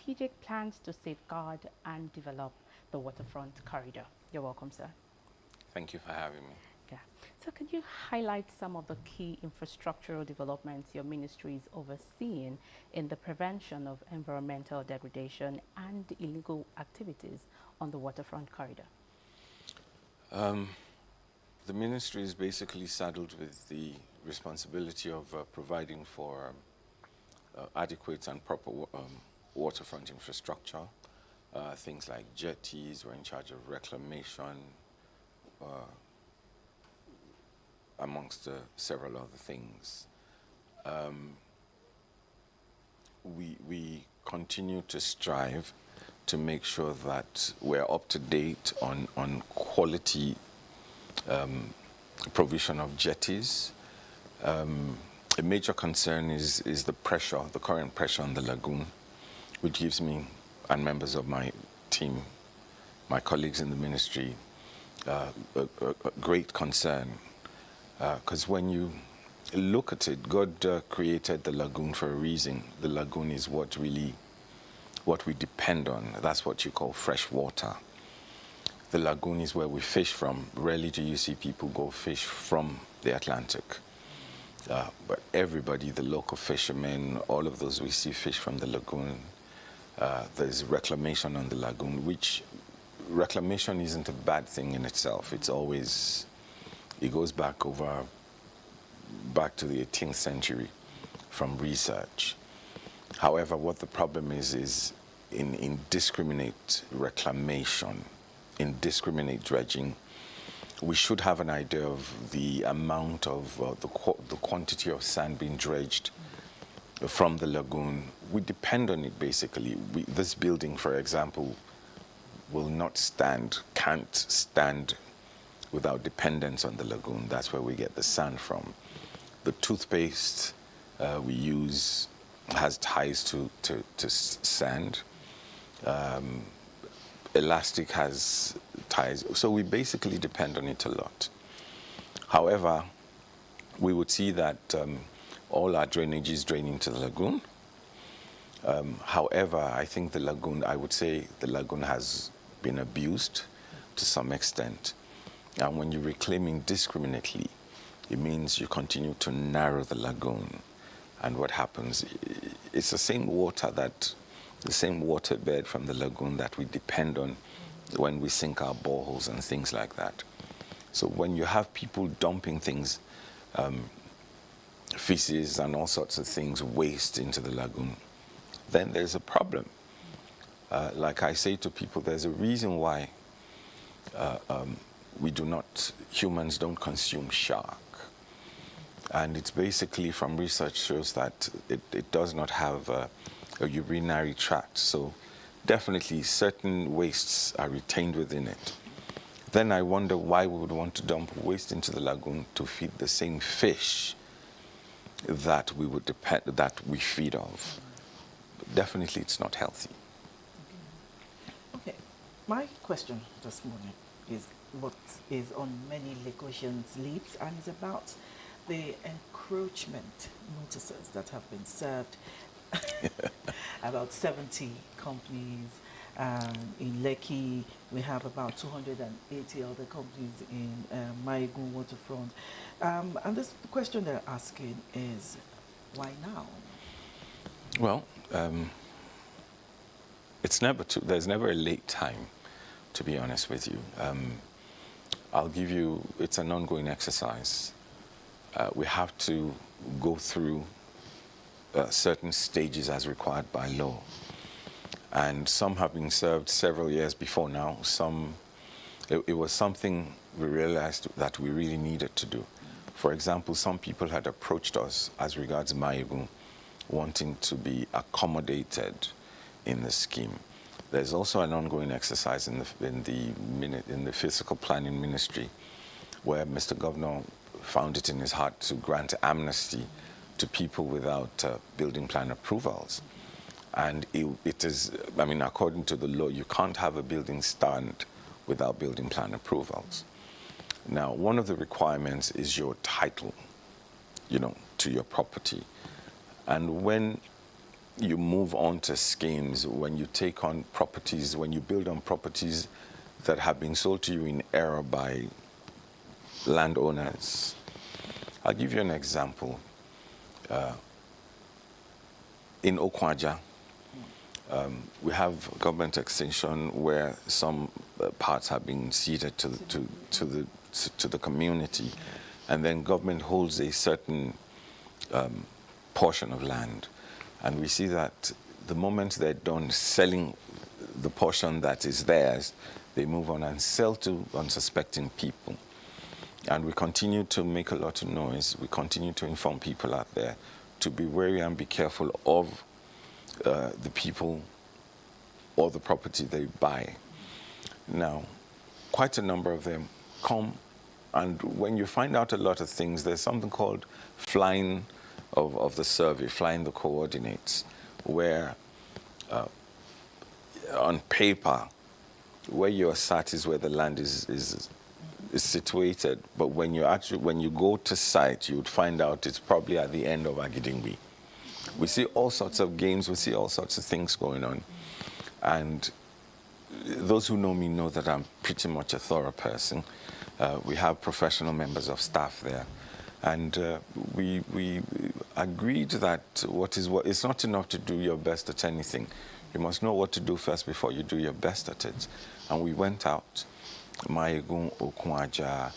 strategic plans to safeguard and develop the waterfront corridor. You're welcome, sir. Thank you for having me. Yeah. So can you highlight some of the key infrastructural developments your ministry is overseeing in the prevention of environmental degradation and illegal activities on the waterfront corridor? The ministry is basically saddled with the responsibility of providing for adequate and proper waterfront infrastructure. Things like jetties, we're in charge of reclamation, uh, amongst several other things. We continue to strive to make sure that we're up to date on quality provision of jetties. A major concern is the pressure, the current pressure on the lagoon, which gives me and members of my team, my colleagues in the ministry, a great concern. Because when you look at it, God created the lagoon for a reason. The lagoon is what we depend on. That's what you call fresh water. The lagoon is where we fish from. Rarely do you see people go fish from the Atlantic. But everybody, the local fishermen, all of those we see fish from the lagoon. There's reclamation on the lagoon, which reclamation isn't a bad thing in itself. It's always, it goes back to the 18th century from research. However, what the problem is in indiscriminate reclamation, indiscriminate dredging. We should have an idea of the amount of the quantity of sand being dredged from the lagoon. We depend on it basically. This building, for example, will not stand, can't stand without dependence on the lagoon. That's where we get the sand from. The toothpaste we use has ties to sand. Elastic has ties, so we basically depend on it a lot. However, we would see that all our drainage is draining to the lagoon. However, I think I would say the lagoon has been abused to some extent. And when you reclaim indiscriminately, it means you continue to narrow the lagoon. And what happens, it's the same waterbed from the lagoon that we depend on when we sink our boreholes and things like that. So when you have people dumping things, feces and all sorts of things, waste into the lagoon, then there's a problem. Like I say to people, there's a reason why humans don't consume shark. And it's basically from research shows that it does not have a urinary tract. So definitely certain wastes are retained within it. Then I wonder why we would want to dump waste into the lagoon to feed the same fish that we feed off. Definitely it's not healthy. Okay. My question this morning is what is on many Lagosians' lips, and is about the encroachment notices that have been served about 70 companies. In Lekki, we have about 280 other companies in Makuku Waterfront. And this question they're asking is, why now? Well, there's never a late time, to be honest with you. It's an ongoing exercise. We have to go through certain stages as required by law. And some have been served several years before now. It was something we realized that we really needed to do. For example, some people had approached us as regards Makuku, wanting to be accommodated in the scheme. There's also an ongoing exercise in the physical planning ministry, where Mr. Governor found it in his heart to grant amnesty to people without building plan approvals. And it is, according to the law, you can't have a building stand without building plan approvals. Now, one of the requirements is your title, to your property. And when you move on to schemes, when you take on properties, when you build on properties that have been sold to you in error by landowners. I'll give you an example. In Okwaja, we have government extension where some parts have been ceded to the community, and then government holds a certain portion of land. And we see that the moment they're done selling the portion that is theirs, they move on and sell to unsuspecting people. And we continue to make a lot of noise. We continue to inform people out there to be wary and be careful of the people or the property they buy. Now, quite a number of them come, and when you find out a lot of things, there's something called flying of the survey, flying the coordinates, where on paper, where you're sat is where the land is situated, but when you go to site, you would find out it's probably at the end of Agidingbi. We see all sorts of games, we see all sorts of things going on. And those who know me know that I'm pretty much a thorough person. We have professional members of staff there. And we agreed that it's not enough to do your best at anything. You must know what to do first before you do your best at it. And we went out, Maegun, Okwaja.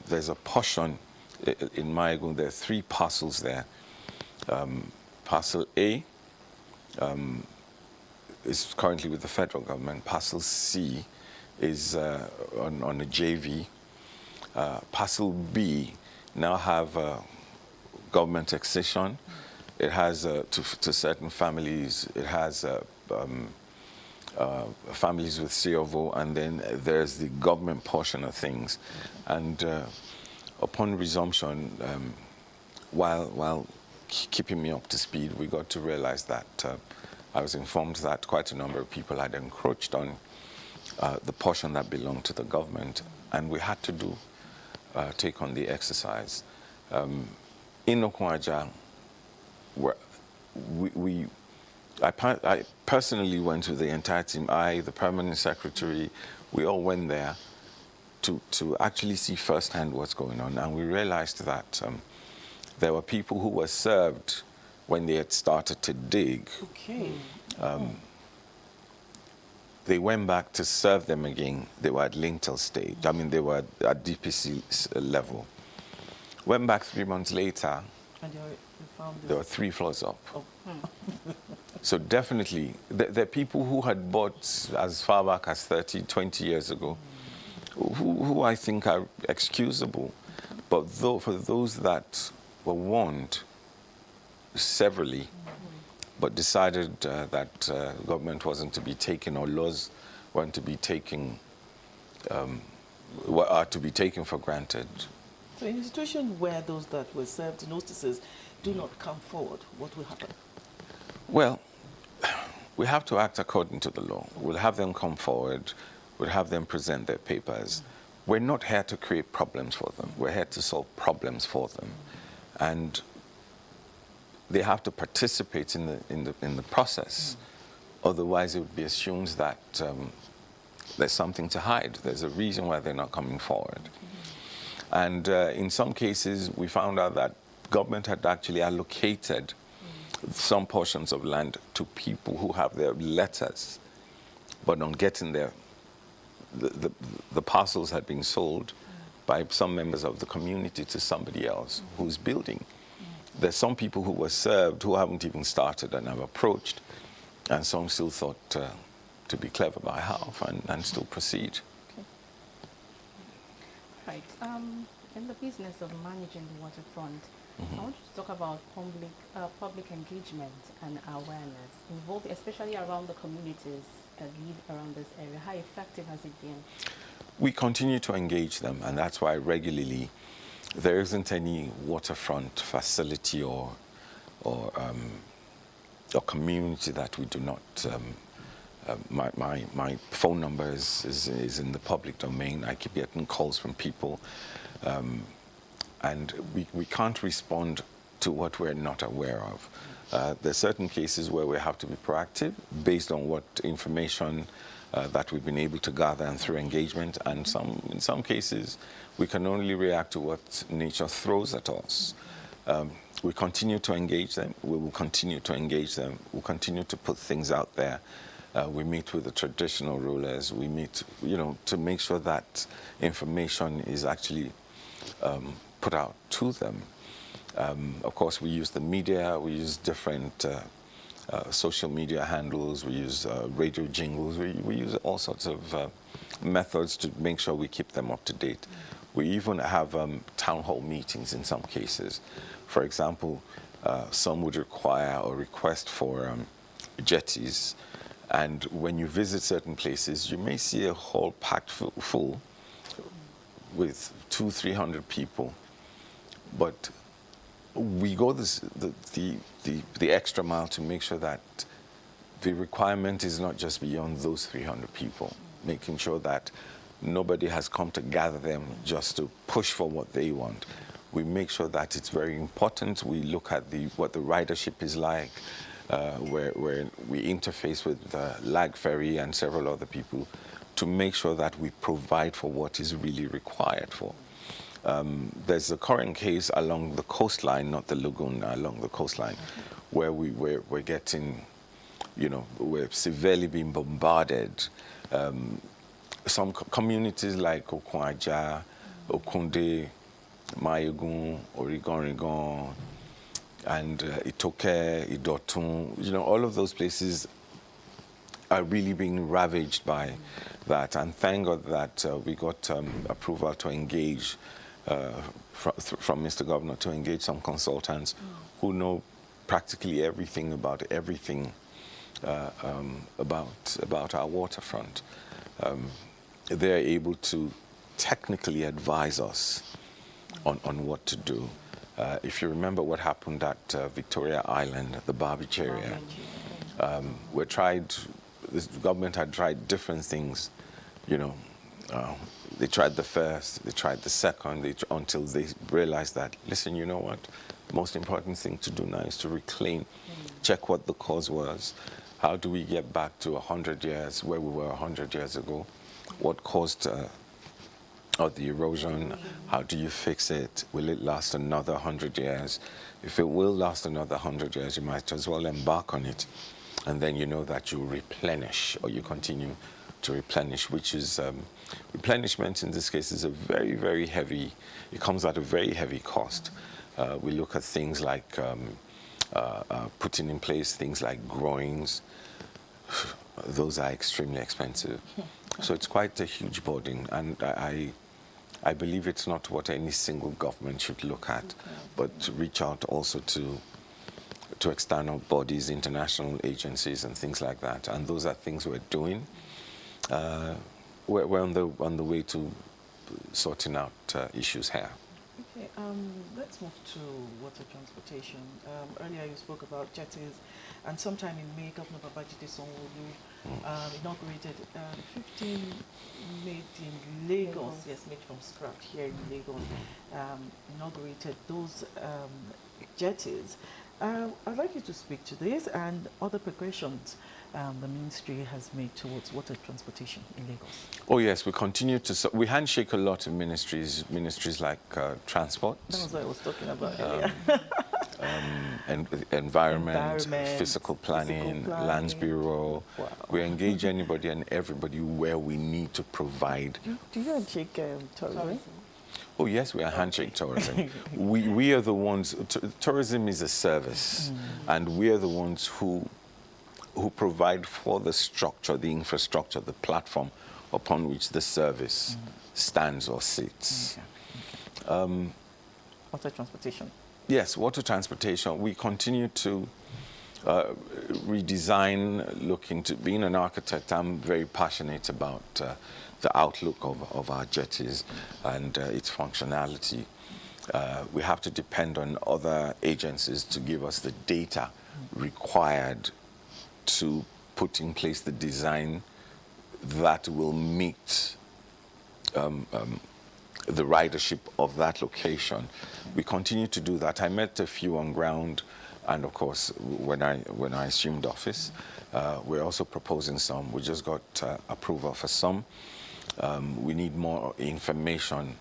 There's a portion in Maegun, there are 3 parcels there. Parcel A is currently with the federal government. Parcel C is on a JV. Parcel B now have government accession. It has, to certain families, it has families with C of O, and then there's the government portion of things. And upon resumption, while keeping me up to speed, we got to realize that I was informed that quite a number of people had encroached on the portion that belonged to the government, and we had to take on the exercise. In Okwaja, I personally went with the entire team. The permanent secretary, we all went there to actually see firsthand what's going on, and we realized that there were people who were served when they had started to dig. Okay. They went back to serve them again. They were at lintel stage. I mean, they were at DPC level. Went back 3 months later, And you found this. they were 3 floors up. Oh. So definitely, there are people who had bought as far back as 30, 20 years ago, who I think are excusable. But for those that were warned severally, but decided that government wasn't to be taken, or laws weren't to be taken, are to be taken for granted. So in a situation where those that were served notices do not come forward, what will happen? Well, we have to act according to the law. We'll have them come forward. We'll have them present their papers. We're not here to create problems for them. We're here to solve problems for them. And they have to participate in the process. Otherwise, it would be assumed that there's something to hide. There's a reason why they're not coming forward. And in some cases, we found out that government had actually allocated some portions of land to people who have their letters, but on getting there, the parcels had been sold by some members of the community to somebody else who's building. There's some people who were served who haven't even started and have approached, and some still thought to be clever by half and still proceed. Okay. Right. In the business of managing the waterfront, I want you to talk about public engagement and awareness, involved, especially around the communities that live around this area. How effective has it been? We continue to engage them, and that's why regularly there isn't any waterfront facility or community that we do not. My phone number is in the public domain. I keep getting calls from people, and we can't respond to what we're not aware of. There are certain cases where we have to be proactive based on what information that we've been able to gather and through engagement, and in some cases we can only react to what nature throws at us. We continue to engage them. We will continue to engage them. We'll continue to put things out there. We meet with the traditional rulers. We meet, to make sure that information is actually put out to them. Of course, we use the media. We use different social media handles. We use radio jingles. We use all sorts of methods to make sure we keep them up to date. We even have town hall meetings in some cases. For example, some would require or request for jetties. And when you visit certain places, you may see a hall packed full with 200-300 people. But we go the extra mile to make sure that the requirement is not just beyond those 300 people, making sure that nobody has come to gather them just to push for what they want. We make sure that it's very important. We look at what the ridership is like, where we interface with Lag Ferry and several other people to make sure that we provide for what is really required for. There's a current case along the coastline, not the lagoon, along the coastline, where we're getting, we're severely being bombarded. Some communities like Okwaja, Okunde, Mayogun, Origon, and Itoke, Idotun, all of those places are really being ravaged by that. And thank God that we got approval to engage from Mr. Governor to engage some consultants who know practically everything about everything about our waterfront. They're able to technically advise us on what to do. If you remember what happened at Victoria Island, the Barbage area, the government had tried different things, they tried the first, they tried the second, until they realized that, listen, you know what? The most important thing to do now is to reclaim, check what the cause was. How do we get back to 100 years where we were 100 years ago? What caused the erosion? How do you fix it? Will it last another 100 years? If it will last another 100 years, you might as well embark on it. And then you know that you replenish, or you continue to replenish, which is replenishment in this case is a very, very heavy, it comes at a very heavy cost. We look at things like putting in place things like groins. Those are extremely expensive. So it's quite a huge burden, and I believe it's not what any single government should look at, but to reach out also to external bodies, international agencies, and things like that. And those are things we're doing. We're on the way to sorting out issues here. Okay, let's move to water transportation. Earlier you spoke about jetties, and sometime in May, Governor Babajide Sanwo-Olu inaugurated 15 made in Lagos, yes, made from scratch here in Lagos, inaugurated those jetties. I'd like you to speak to this and other precautions the ministry has made towards water transportation in Lagos. Oh yes, we continue to, we handshake a lot of ministries like transport. That was what I was talking about earlier. Environment, physical planning, Lands Bureau. Wow. We engage anybody and everybody where we need to provide. Do you handshake tourism? Oh yes, we are handshake tourism. we are the ones, tourism is a service, and we are the ones who provide for the structure, the infrastructure, the platform upon which the service stands or sits. Okay. Water transportation. Yes, water transportation. We continue to redesign, looking to, being an architect, I'm very passionate about the outlook of our jetties and its functionality. We have to depend on other agencies to give us the data required to put in place the design that will meet the ridership of that location. We continue to do that. I met a few on ground And of course, when I assumed office, we're also proposing some. We just got approval for some. We need more information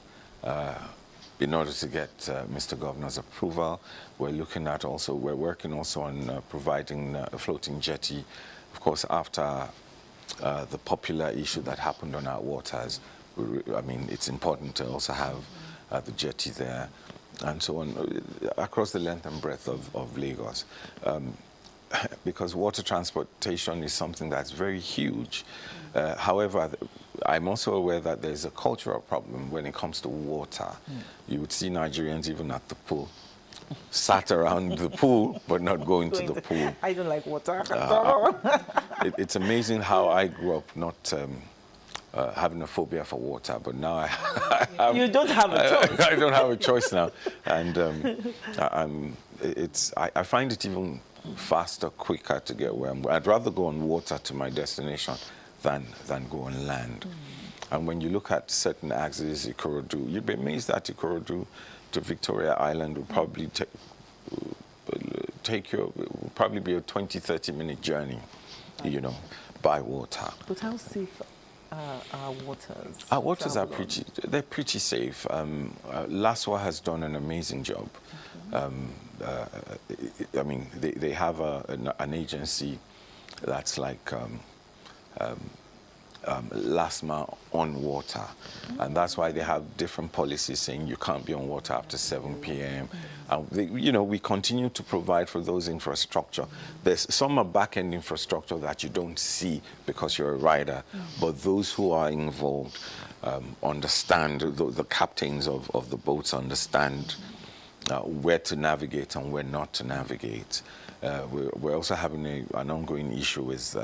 in order to get Mr. Governor's approval. We're working also on providing a floating jetty. Of course, after the popular issue that happened on our waters, I mean, it's important to also have the jetty there, and so on, across the length and breadth of Lagos. Because water transportation is something that's very huge. However, I'm also aware that there's a cultural problem when it comes to water. You would see Nigerians even at the pool, sat around the pool, but not going to the pool. I don't like water at all. It's amazing how I grew up not having a phobia for water, but now I have, You don't have a choice. I don't have a choice now, and I find it even faster, quicker to get where I'm going. I'd rather go on water to my destination than go on land. And when you look at certain axes, Ikorodu, you'd be amazed that Ikorodu to Victoria Island would probably probably be a 20-30 minute journey, you know, by water. But how safe are our waters? Our waters are they're pretty safe. LASWA has done an amazing job. I mean, they have an agency that's like LASMA on water, and that's why they have different policies saying you can't be on water after 7 p.m. You know, we continue to provide for those infrastructure. There's some are back-end infrastructure that you don't see because you're a rider, but those who are involved understand, the captains of the boats understand where to navigate and where not to navigate. We're also having an ongoing issue with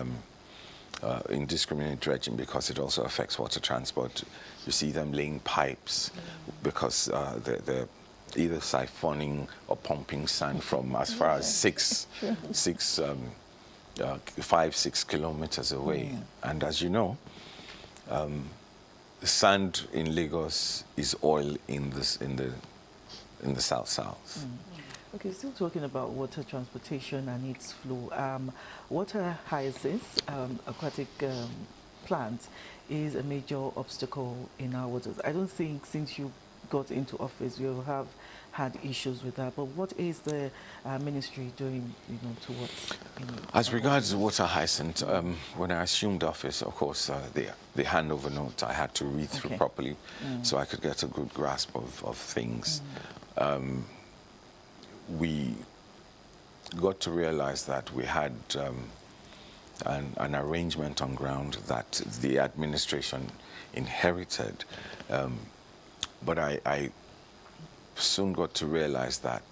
indiscriminate dredging because it also affects water transport. You see them laying pipes because they're either siphoning or pumping sand from as far as 5-6 kilometers away. And as you know, sand in Lagos is oil in the south. Okay, still talking about water transportation and its flow. Water hyacinth, aquatic plant, is a major obstacle in our waters. I don't think since you got into office you have had issues with that. But what is the ministry doing, you know, towards? As regards water hyacinth, when I assumed office, of course, the handover note I had to read through properly, so I could get a good grasp of things. We got to realize that we had an arrangement on ground that the administration inherited, but I soon got to realize that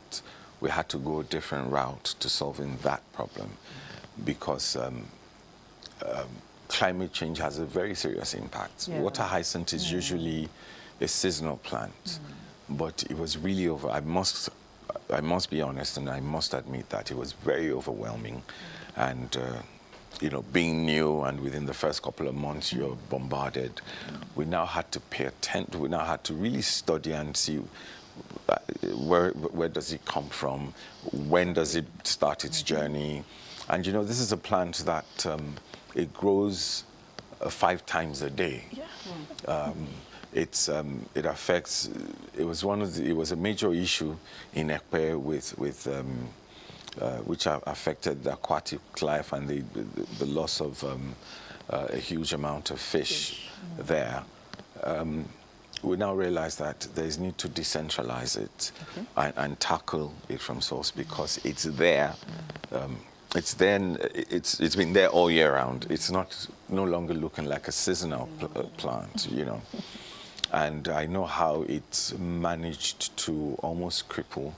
we had to go a different route to solving that problem, because climate change has a very serious impact. Water hyacinth is usually a seasonal plant, but it was really over. I must be honest, and I must admit that it was very overwhelming. And, you know, being new and within the first couple of months you're bombarded, we now had to pay attention, we now had to really study and see where does it come from, when does it start its journey. And, you know, this is a plant that it grows 5 times a day. It affects. It was it was a major issue in Ekpe which affected the aquatic life and the loss of a huge amount of fish there. We now realize that there is need to decentralize it and tackle it from source, because it's there. It's been there all year round. It's no longer looking like a seasonal plant, you know. And I know how it's managed to almost cripple.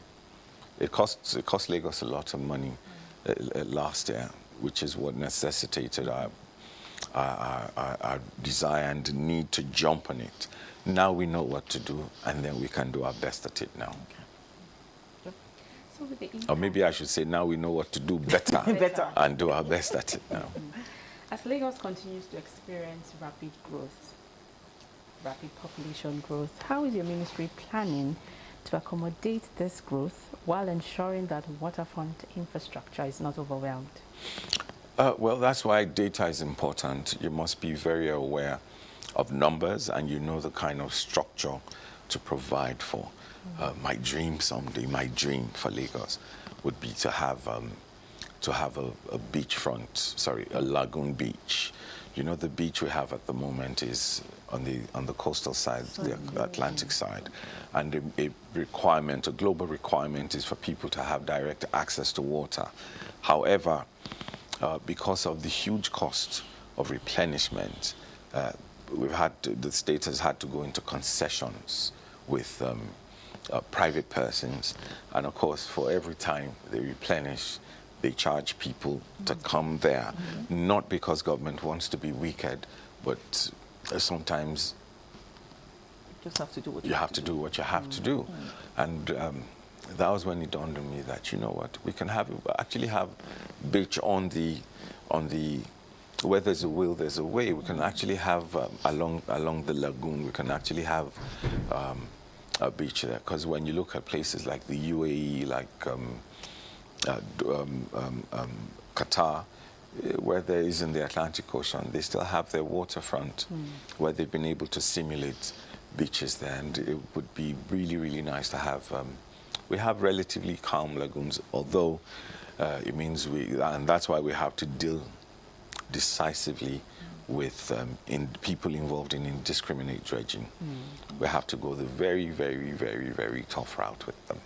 It cost Lagos a lot of money last year, which is what necessitated our desire and need to jump on it. Now we know what to do, and then we can do our best at it now. So with the Or maybe I should say, now we know what to do better, and do our best at it now. As Lagos continues to experience rapid growth, rapid population growth, how is your ministry planning to accommodate this growth while ensuring that waterfront infrastructure is not overwhelmed? Well, that's why data is important. You must be very aware of numbers, and you know the kind of structure to provide for. My dream someday, my dream for Lagos would be to have a beachfront, a lagoon beach. You know, the beach we have at the moment is on the coastal side, the Atlantic side, and a global requirement is for people to have direct access to water. However, because of the huge cost of replenishment, the state has had to go into concessions with private persons, and of course, for every time they replenish, they charge people to come there, not because government wants to be wicked, but sometimes Just have to do what you have to do what you have to do. And that was when it dawned on me that, you know what, we can actually have beach on the where there's a will, there's a way. We can actually have along the lagoon, we can actually have a beach there. Because when you look at places like the UAE, like Qatar, where there is in the Atlantic Ocean, they still have their waterfront where they've been able to simulate beaches there, and it would be really, really nice to have. We have relatively calm lagoons, although it means and that's why we have to deal decisively with people involved in indiscriminate dredging. We have to go the very, very, very, very tough route with them.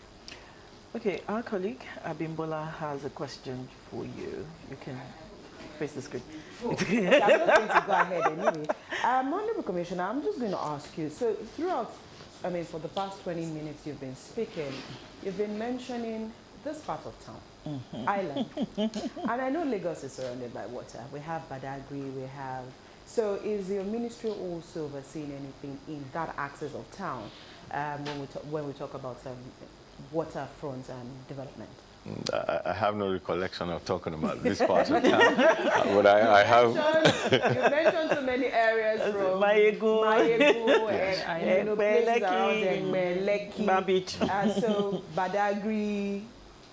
Okay, our colleague Abimbola has a question for you. You can face the screen. Okay, I'm just going to go ahead anyway. Honorable Commissioner, I'm just going to ask you, so throughout, for the past 20 minutes you've been speaking, you've been mentioning this part of town, Island. And I know Lagos is surrounded by water. We have Badagry, we have... So is your ministry also overseeing anything in that axis of town when we talk about waterfront development? I have no recollection of talking about this part of town. But I have... You mentioned so many areas from Makuku and places around Lekki. Beach. So Badagry,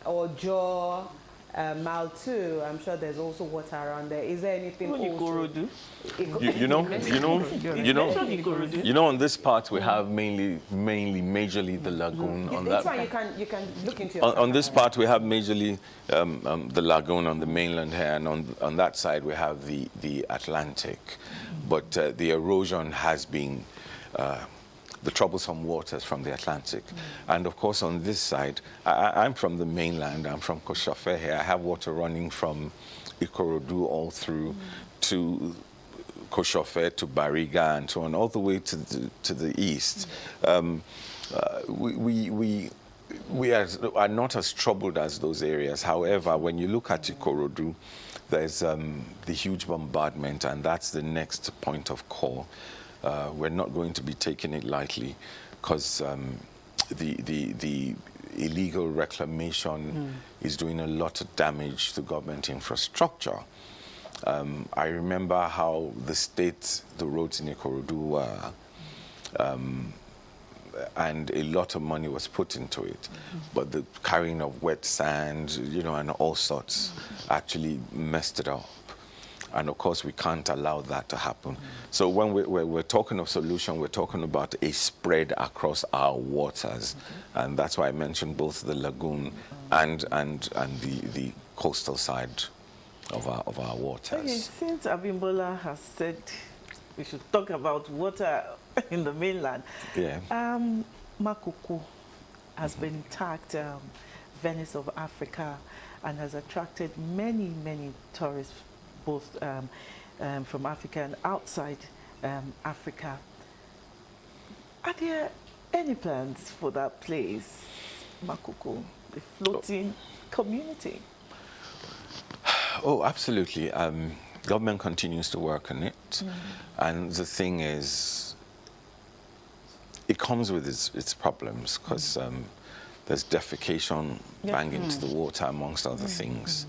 Ojo, Mile 2, I'm sure there's also water around there. Is there anything also? You know, on this part we have majorly the lagoon. On that, you can look into your on this part we have majorly the lagoon on the mainland here, and on that side we have the Atlantic. But the erosion has been the troublesome waters from the Atlantic. And of course on this side, I'm from the mainland, I'm from Koshofe here. I have water running from Ikorodu all through to Koshofe, to Bariga, and so on, all the way to the east. We are not as troubled as those areas. However, when you look at Ikorodu, there's the huge bombardment, and that's the next point of call. We're not going to be taking it lightly, because the illegal reclamation is doing a lot of damage to government infrastructure. I remember how the roads in Ikorodu were, and a lot of money was put into it. But the carrying of wet sand, and all sorts actually messed it up. And of course, we can't allow that to happen. So when we're talking of solution, we're talking about a spread across our waters. And that's why I mentioned both the lagoon and the coastal side of our waters. Okay, since Abimbola has said we should talk about water in the mainland, Makuku has been tagged Venice of Africa and has attracted many, many tourists, both from Africa and outside Africa. Are there any plans for that place, Makuku, the floating community? Oh, absolutely. Government continues to work on it. And the thing is, it comes with its problems, because there's defecation banged into the water, amongst other things.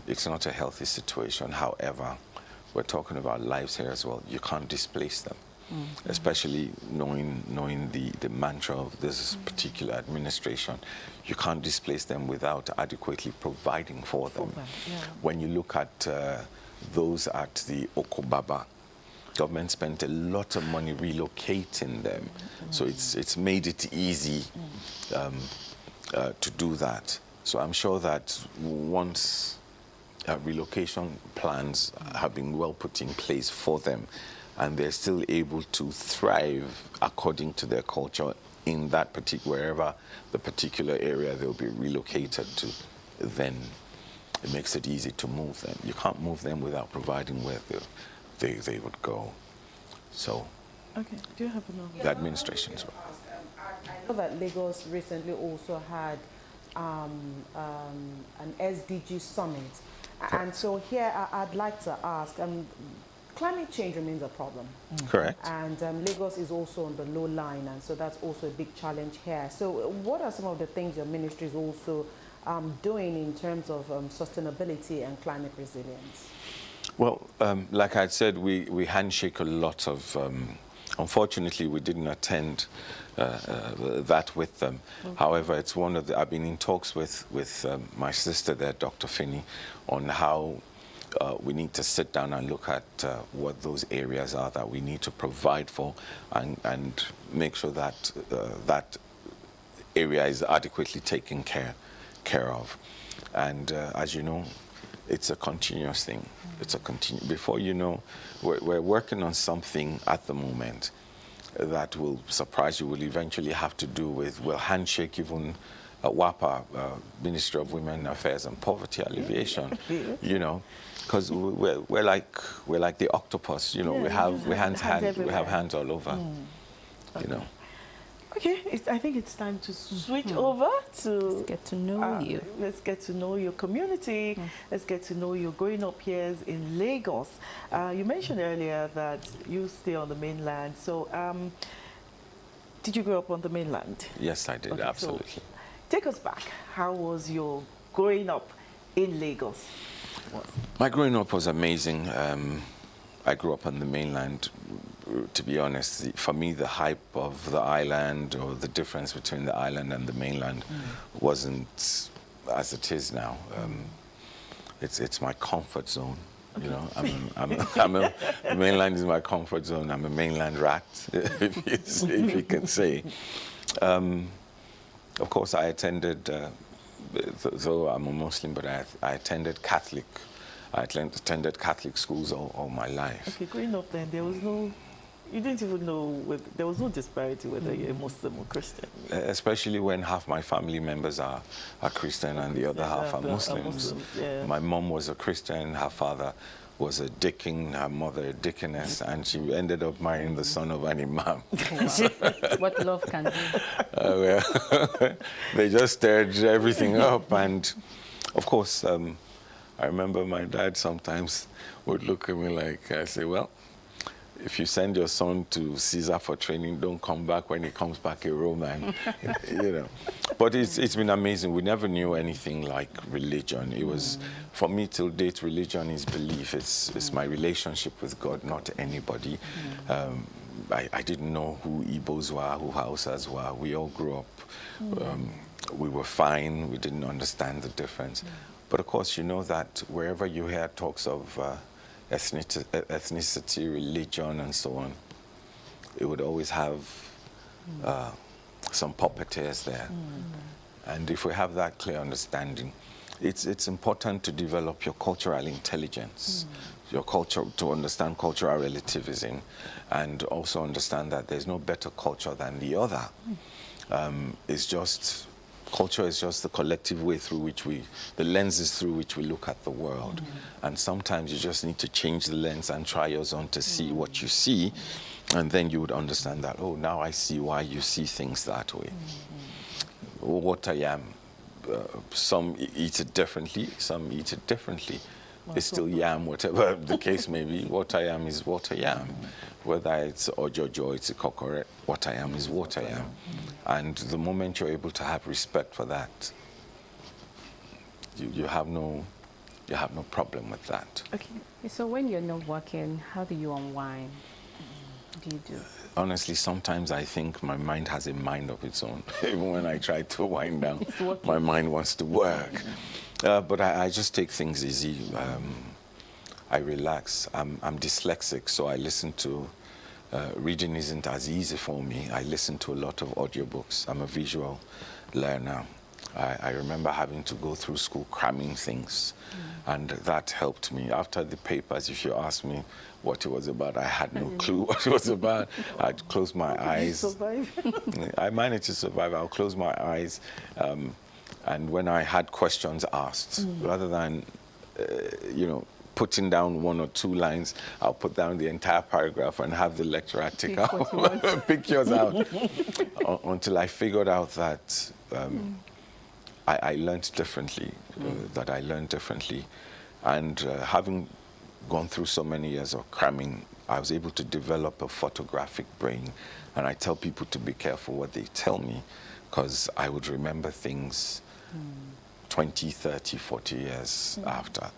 It's not a healthy situation. However, we're talking about lives here as well. You can't displace them. especially knowing the mantra of this particular administration. You can't displace them without adequately providing for them. Yeah. When you look at those at the Okobaba, government spent a lot of money relocating them, so it's made it easy to do that. So I'm sure that once relocation plans have been well put in place for them, and they're still able to thrive according to their culture in that particular, wherever the particular area they'll be relocated to, then it makes it easy to move them. You can't move them without providing where they would go. So, Okay, do you have another? the administration as well. I know that Lagos recently also had an SDG summit. And so here I'd like to ask, climate change remains a problem. Correct. And Lagos is also on the low line, and so that's also a big challenge here. So what are some of the things your ministry is also doing in terms of sustainability and climate resilience? Well, like I said, we handshake a lot of, unfortunately, we didn't attend that with them. However, it's one of the, I've been in talks with my sister there, Dr. Finney, on how we need to sit down and look at what those areas are that we need to provide for, and make sure that that area is adequately taken care of. And as you know, it's a continuous thing. It's a before you know, we're working on something at the moment that will surprise you. We'll eventually have to do with, we'll handshake even WAPA, Ministry of Women Affairs and Poverty Alleviation, you know, because we're like the octopus, you know. We have hands all over, you know. Okay, I think it's time to switch over to... Let's get to know you. Let's get to know your community. Let's get to know your growing up years in Lagos. You mentioned earlier that you stay on the mainland. So did you grow up on the mainland? Yes, I did, Okay, absolutely. So take us back. How was your growing up in Lagos? My growing up was amazing. I grew up on the mainland. To be honest, for me, the hype of the island, or the difference between the island and the mainland, wasn't as it is now. It's my comfort zone. Okay. You know, the mainland is my comfort zone. I'm a mainland rat, if you can say. Of course, I attended, though I'm a Muslim, but I attended Catholic. I attended Catholic schools all my life. Okay, growing up then, there was no, you didn't even know, there was no disparity whether you're a Muslim or Christian. Especially when half my family members are Christian and the other half are Muslims. Yeah. My mom was a Christian, her father was a deacon, her mother a deaconess, and she ended up marrying the son of an imam. What love can do. Well, they just stirred everything up, and of course, I remember my dad sometimes would look at me like, I say, well, if you send your son to Caesar for training, don't come back when he comes back a Roman, you know. But it's been amazing. We never knew anything like religion. It was, for me till date, religion is belief. It's my relationship with God, not anybody. I didn't know who Igbos were, who Hausas were. We all grew up. We were fine. We didn't understand the difference. But of course, you know that wherever you hear talks of ethnicity, religion, and so on, it would always have some puppeteers there. And if we have that clear understanding, it's important to develop your cultural intelligence, your culture, to understand cultural relativism, and also understand that there's no better culture than the other. Culture is just the collective way through which the lenses through which we look at the world. And sometimes you just need to change the lens and try yours on to see what you see, and then you would understand that, oh, now I see why you see things that way. What I am, some eat it differently, some eat it differently. It's still yam, whatever the case may be. What I am is what I am. Whether it's Ojojo, it's a kokore, what I am is what I am. And the moment you're able to have respect for that, you have no problem with that. Okay. So when you're not working, how do you unwind? do you do? Honestly, sometimes I think my mind has a mind of its own. Even when I try to wind down, my mind wants to work. But I just take things easy. I relax. I'm dyslexic, so I listen to, reading isn't as easy for me. I listen to a lot of audiobooks. I'm a visual learner. I remember having to go through school cramming things, and that helped me. After the papers, if you asked me what it was about, I had no clue what it was about. I'd close my eyes. Survive. I managed to survive. I'll close my eyes, and when I had questions asked, rather than, putting down 1 or 2 lines, I'll put down the entire paragraph and have the lecturer take out, pick yours out, until I figured out that I learned differently, And having gone through so many years of cramming, I was able to develop a photographic brain. And I tell people to be careful what they tell me, because I would remember things 20, 30, 40 years after.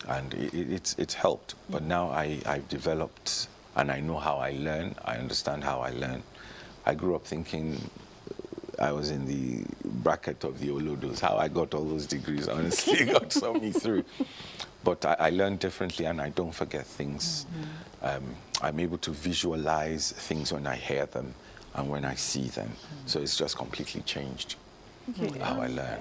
And it's helped. But now I've developed, and I know how I learn. I understand how I learn. I grew up thinking I was in the bracket of the Olodos. How I got all those degrees, honestly, got me through. But I learn differently, and I don't forget things. I'm able to visualize things when I hear them and when I see them. So it's just completely changed how I learn.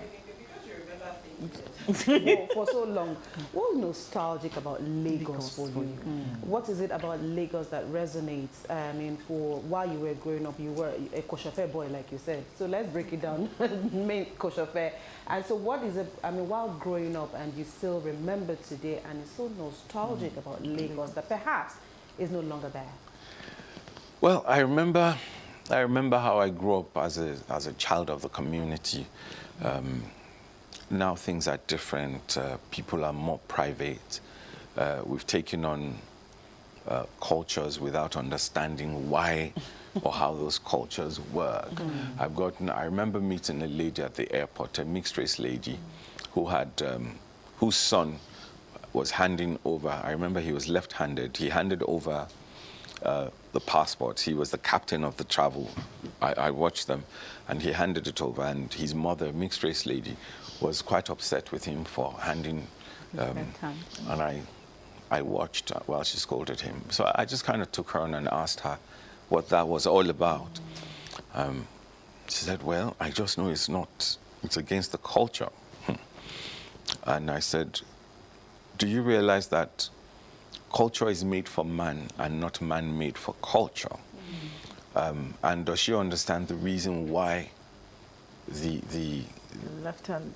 For so long, what was nostalgic about Lagos for you? What is it about Lagos that resonates? I mean, for while you were growing up, you were a Koshofe boy, like you said. So let's break it down, main Koshofe. And so what is it, I mean, while growing up and you still remember today and it's so nostalgic about Lagos that perhaps is no longer there? Well, I remember how I grew up as a child of the community. Now things are different. People are more private. We've taken on cultures without understanding why or how those cultures work. I remember meeting a lady at the airport, a mixed-race lady, who had, whose son was handing over. I remember he was left-handed. He handed over the passports. He was the captain of the travel. I watched them, and he handed it over. And his mother, a mixed-race lady, was quite upset with him for handing, and I watched while she scolded him. So I just kind of took her on and asked her what that was all about. She said, well, I just know it's against the culture. And I said, do you realize that culture is made for man and not man made for culture? And does she understand the reason why the Left hand,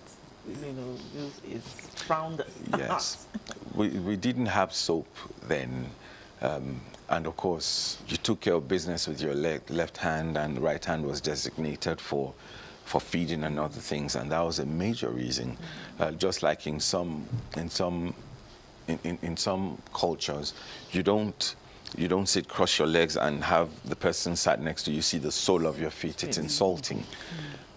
is frowned. Yes. We didn't have soap then. And of course, you took care of business with your left hand, and the right hand was designated for feeding and other things. And that was a major reason. Just like in some cultures, you don't sit cross your legs and have the person sat next to you see the sole of your feet. It's insulting.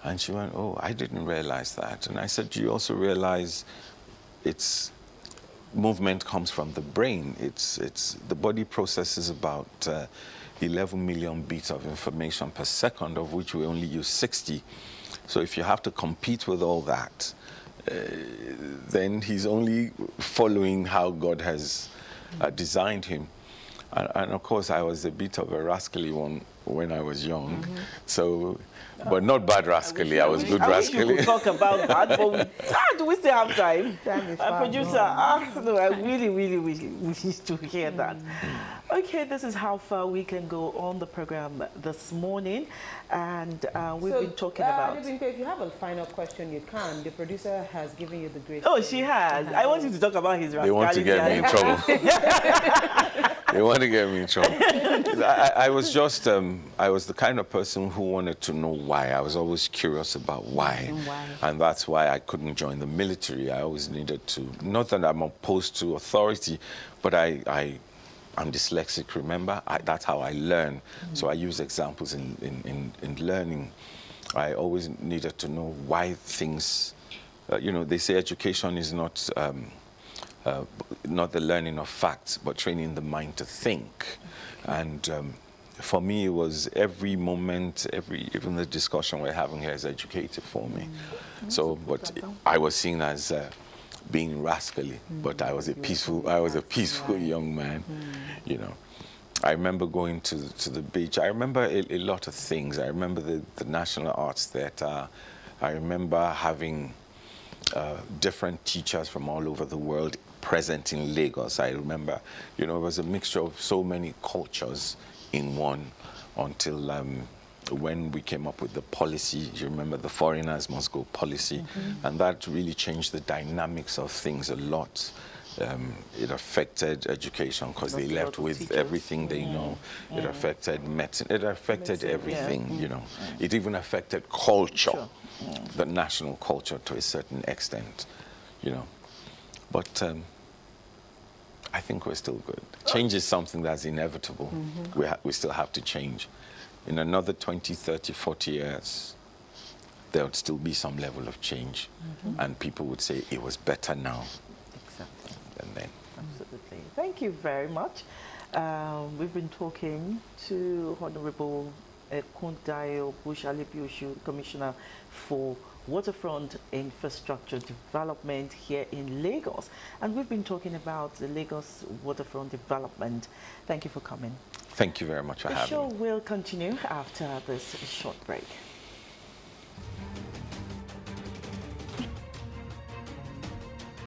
And she went, oh, I didn't realize that. And I said, do you also realize movement comes from the brain? The body processes about 11 million bits of information per second, of which we only use 60. So if you have to compete with all that, then he's only following how God has designed him. And of course, I was a bit of a rascally one when I was young. So, but not bad rascally. I was good rascally. We could talk about that, but do we still have time? Producer, no, I really wish to hear that. Okay, this is how far we can go on the program this morning, and we've been talking about. If you have a final question, you can. The producer has given you the grace. Oh, she has. I want you to talk about his rascality. They want to get me in trouble. They want to get me in trouble. I was just, I was the kind of person who wanted to know why. I was always curious about why. And that's why I couldn't join the military. I always needed to, not that I'm opposed to authority, but I'm dyslexic, remember? That's how I learn. So I use examples in learning. I always needed to know why things, they say education is not the learning of facts, but training the mind to think. And for me, it was every moment, even the discussion we're having here is educative for me. So, but I was seen as being rascally, but I was a peaceful young man, you know. I remember going to the beach. I remember a lot of things. I remember the National Arts Theatre. I remember having different teachers from all over the world present in Lagos. I remember, you know, it was a mixture of so many cultures in one until when we came up with the policy. You remember the foreigners must go policy, and that really changed the dynamics of things a lot. It affected education because they left with teachers. everything they know. It affected medicine. It affected everything, you know. It even affected culture, the national culture to a certain extent, you know. But I think we're still good. Change is something that's inevitable. We still have to change. In another 20, 30, 40 years, there would still be some level of change. And people would say it was better now Exactly. than then. Absolutely. Thank you very much. We've been talking to Honorable Kundayo Bushalibioshu, Commissioner for Waterfront Infrastructure Development here in Lagos. And we've been talking about the Lagos Waterfront Development. Thank you for coming. Thank you very much for The having me. show will continue after this short break.